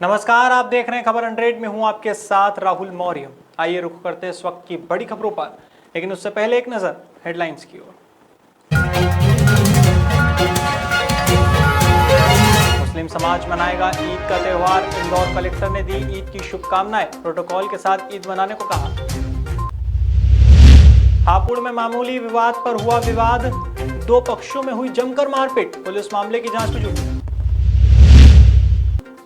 नमस्कार, आप देख रहे हैं खबर 100 में हूं आपके साथ राहुल मौर्य। आइए रुख करते हैं इस वक्त की बड़ी खबरों पर, लेकिन उससे पहले एक नजर हेडलाइंस की ओर। मुस्लिम समाज मनाएगा ईद का त्योहार, इंदौर कलेक्टर ने दी ईद की शुभकामनाएं, प्रोटोकॉल के साथ ईद मनाने को कहा। हापुड़ में मामूली विवाद पर हुआ विवाद, दो पक्षों में हुई जमकर मारपीट, पुलिस मामले की जांच में जुटी।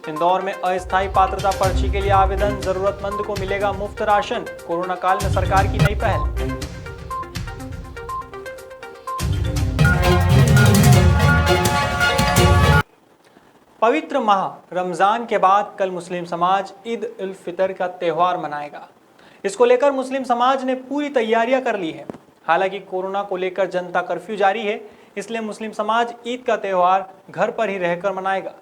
इंदौर में अस्थायी पात्रता पर्ची के लिए आवेदन, जरूरतमंद को मिलेगा मुफ्त राशन, कोरोना काल में सरकार की नई पहल। पवित्र माह रमजान के बाद कल मुस्लिम समाज ईद उल फितर का त्योहार मनाएगा। इसको लेकर मुस्लिम समाज ने पूरी तैयारियां कर ली है। हालांकि कोरोना को लेकर जनता कर्फ्यू जारी है, इसलिए मुस्लिम समाज ईद का त्योहार घर पर ही रहकर मनाएगा।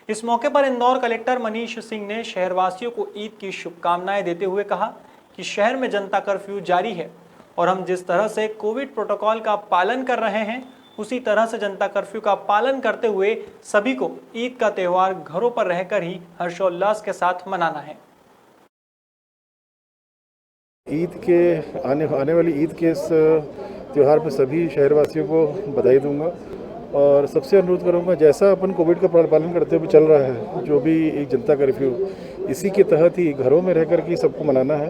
इस मौके पर इंदौर कलेक्टर मनीष सिंह ने शहरवासियों को ईद की शुभकामनाएं देते हुए कहा कि शहर में जनता कर्फ्यू जारी है और हम जिस तरह से कोविड प्रोटोकॉल का पालन कर रहे हैं, उसी तरह से जनता कर्फ्यू का पालन करते हुए सभी को ईद का त्योहार घरों पर रहकर ही हर्षोल्लास के साथ मनाना है। ईद के आने वाली ईद के इस त्यौहार पर सभी शहरवासियों को बधाई दूंगा और सबसे अनुरोध करूंगा, जैसा अपन कोविड का पालन करते हुए चल रहा है, जो भी एक जनता कर्फ्यू, इसी के तहत ही घरों में रहकर के सबको मनाना है।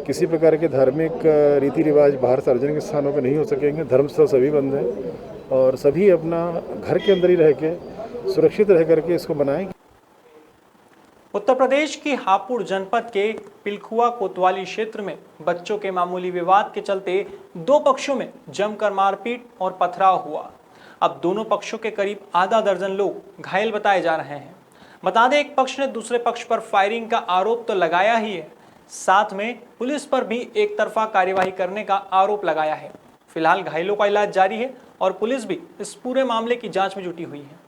किसी प्रकार के धार्मिक रीति रिवाज बाहर सार्वजनिक स्थानों पर नहीं हो सकेंगे। धर्मस्थल सभी बंद हैं और सभी अपना घर के अंदर ही रह के सुरक्षित रह करके इसको मनाएं। उत्तर प्रदेश की हापुड़ जनपद के पिलखुआ कोतवाली क्षेत्र में बच्चों के मामूली विवाद के चलते दो पक्षों में जमकर मारपीट और पथराव हुआ। अब दोनों पक्षों के करीब आधा दर्जन लोग घायल बताए जा रहे हैं। बता दें, एक पक्ष ने दूसरे पक्ष पर फायरिंग का आरोप तो लगाया ही है, साथ में पुलिस पर भी एक तरफा कार्यवाही करने का आरोप लगाया है। फिलहाल घायलों का इलाज जारी है और पुलिस भी इस पूरे मामले की जांच में जुटी हुई है।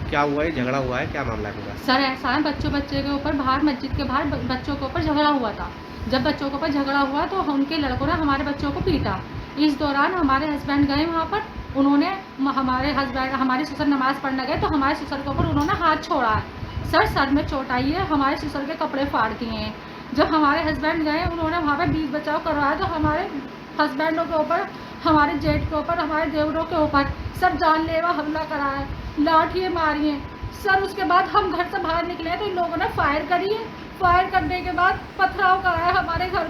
क्या हुआ है? झगड़ा हुआ है? क्या मामला है? सर ऐसा है, बच्चे के ऊपर बाहर मस्जिद के बाहर बच्चों के ऊपर झगड़ा हुआ था। जब बच्चों के ऊपर झगड़ा हुआ तो उनके लड़कों ने हमारे बच्चों को पीटा। इस दौरान हमारे हस्बैंड गए वहाँ पर, उन्होंने हमारे ससुर नमाज पढ़ने गए तो हमारे ससुर के ऊपर उन्होंने हाथ छोड़ा है। सर में चोट आई है, हमारे ससुर के कपड़े फाड़ दिए हैं। जब हमारे हस्बैंड गए, उन्होंने वहाँ पर बीच बचाव करवाया तो हमारे हस्बैंडों के ऊपर, हमारे जेठ के ऊपर, हमारे देवरों के ऊपर सर जानलेवा हमला करा है, लाठियाँ मारी हैं सर। उसके बाद हम घर से बाहर निकले तो इन लोगों ने फायर करी है। फायर करने के बाद पथराव कराया हमारे घर।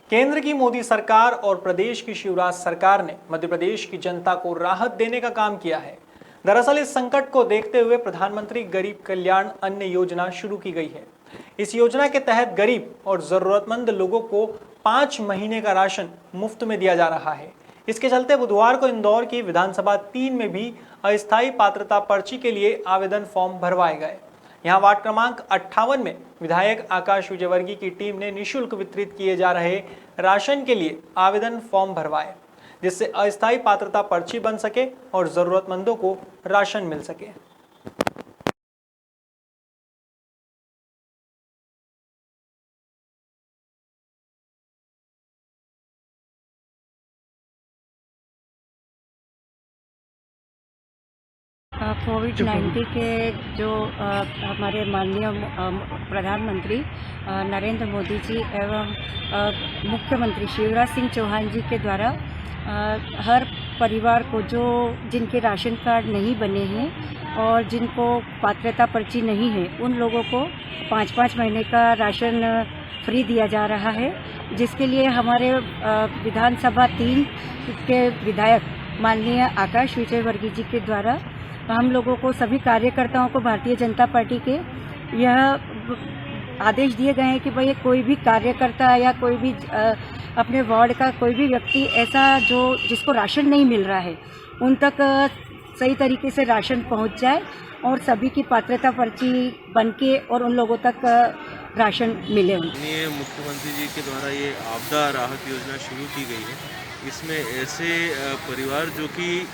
केंद्र की मोदी सरकार और प्रदेश की शिवराज सरकार ने मध्य प्रदेश की जनता को राहत देने का काम किया है। दरअसल इस संकट को देखते हुए प्रधानमंत्री गरीब कल्याण अन्न योजना शुरू की गई है। इस योजना के तहत गरीब और जरूरतमंद लोगों को 5 महीने का राशन मुफ्त में दिया जा रहा है। इसके चलते बुधवार को इंदौर की विधानसभा 3 में भी अस्थायी पात्रता पर्ची के लिए आवेदन फॉर्म भरवाए गए। यहाँ वार्ड क्रमांक 58 में विधायक आकाश विजयवर्गीय की टीम ने निःशुल्क वितरित किए जा रहे राशन के लिए आवेदन फॉर्म भरवाए, जिससे अस्थायी पात्रता पर्ची बन सके और जरूरतमंदों को राशन मिल सके। कोविड-19 के जो हमारे माननीय प्रधानमंत्री नरेंद्र मोदी जी एवं मुख्यमंत्री शिवराज सिंह चौहान जी के द्वारा हर परिवार को जिनके राशन कार्ड नहीं बने हैं और जिनको पात्रता पर्ची नहीं है, उन लोगों को 5-5 महीने का राशन फ्री दिया जा रहा है, जिसके लिए हमारे विधानसभा 3 के विधायक माननीय आकाश विजयवर्गीय जी के द्वारा हम लोगों को, सभी कार्यकर्ताओं को भारतीय जनता पार्टी के यह आदेश दिए गए हैं कि भाई कोई भी कार्यकर्ता या कोई भी अपने वार्ड का कोई भी व्यक्ति ऐसा जिसको राशन नहीं मिल रहा है, उन तक सही तरीके से राशन पहुंच जाए और सभी की पात्रता पर्ची बनके और उन लोगों तक राशन मिले। मुख्यमंत्री जी के द्वारा ये आपदा राहत योजना शुरू की गई है। इसमें ऐसे परिवार जो कि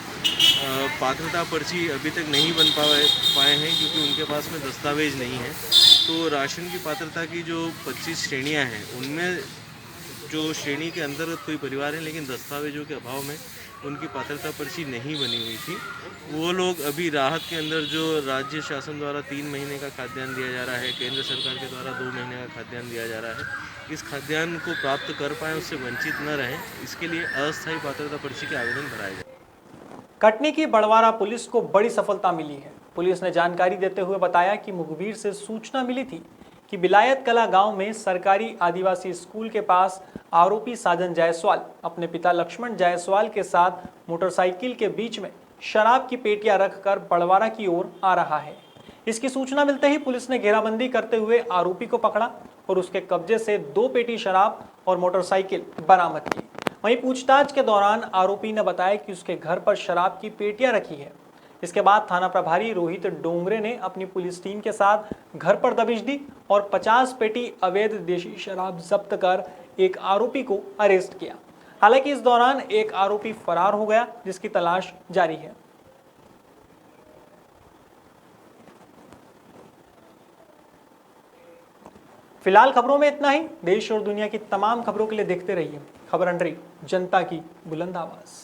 पात्रता पर्ची अभी तक नहीं बन पाए हैं क्योंकि उनके पास में दस्तावेज नहीं है, तो राशन की पात्रता की जो 25 श्रेणियां हैं, उनमें जो श्रेणी के अंतर्गत कोई परिवार है लेकिन दस्तावेजों के अभाव में उनकी पात्रता पर्ची नहीं बनी हुई थी, वो लोग अभी राहत के अंदर जो राज्य शासन द्वारा 3 महीने का खाद्यान्न दिया जा रहा है, केंद्र सरकार के द्वारा 2 महीने का खाद्यान्न दिया जा रहा है, इस खाद्यान्न को प्राप्त कर पाएँ, उससे वंचित न रहें, इसके लिए अस्थायी पात्रता पर्ची के आवेदन भराए जाए। कटनी की बड़वारा पुलिस को बड़ी सफलता मिली है। पुलिस ने जानकारी देते हुए बताया कि मुखबिर से सूचना मिली थी कि बिलायत कला गांव में सरकारी आदिवासी स्कूल के पास आरोपी साजन जायसवाल अपने पिता लक्ष्मण जायसवाल के साथ मोटरसाइकिल के बीच में शराब की पेटियां रखकर बड़वारा की ओर आ रहा है। इसकी सूचना मिलते ही पुलिस ने घेराबंदी करते हुए आरोपी को पकड़ा और उसके कब्जे से 2 पेटी शराब और मोटरसाइकिल बरामद की। वहीं पूछताछ के दौरान आरोपी ने बताया कि उसके घर पर शराब की पेटियां रखी है। इसके बाद थाना प्रभारी रोहित डोंगरे ने अपनी पुलिस टीम के साथ घर पर दबिश दी और 50 पेटी अवैध देशी शराब जब्त कर एक आरोपी को अरेस्ट किया। हालांकि इस दौरान एक आरोपी फरार हो गया, जिसकी तलाश जारी है। फिलहाल खबरों में इतना ही। देश और दुनिया की तमाम खबरों के लिए देखते रहिए खबर अंडरी, जनता की बुलंद आवाज।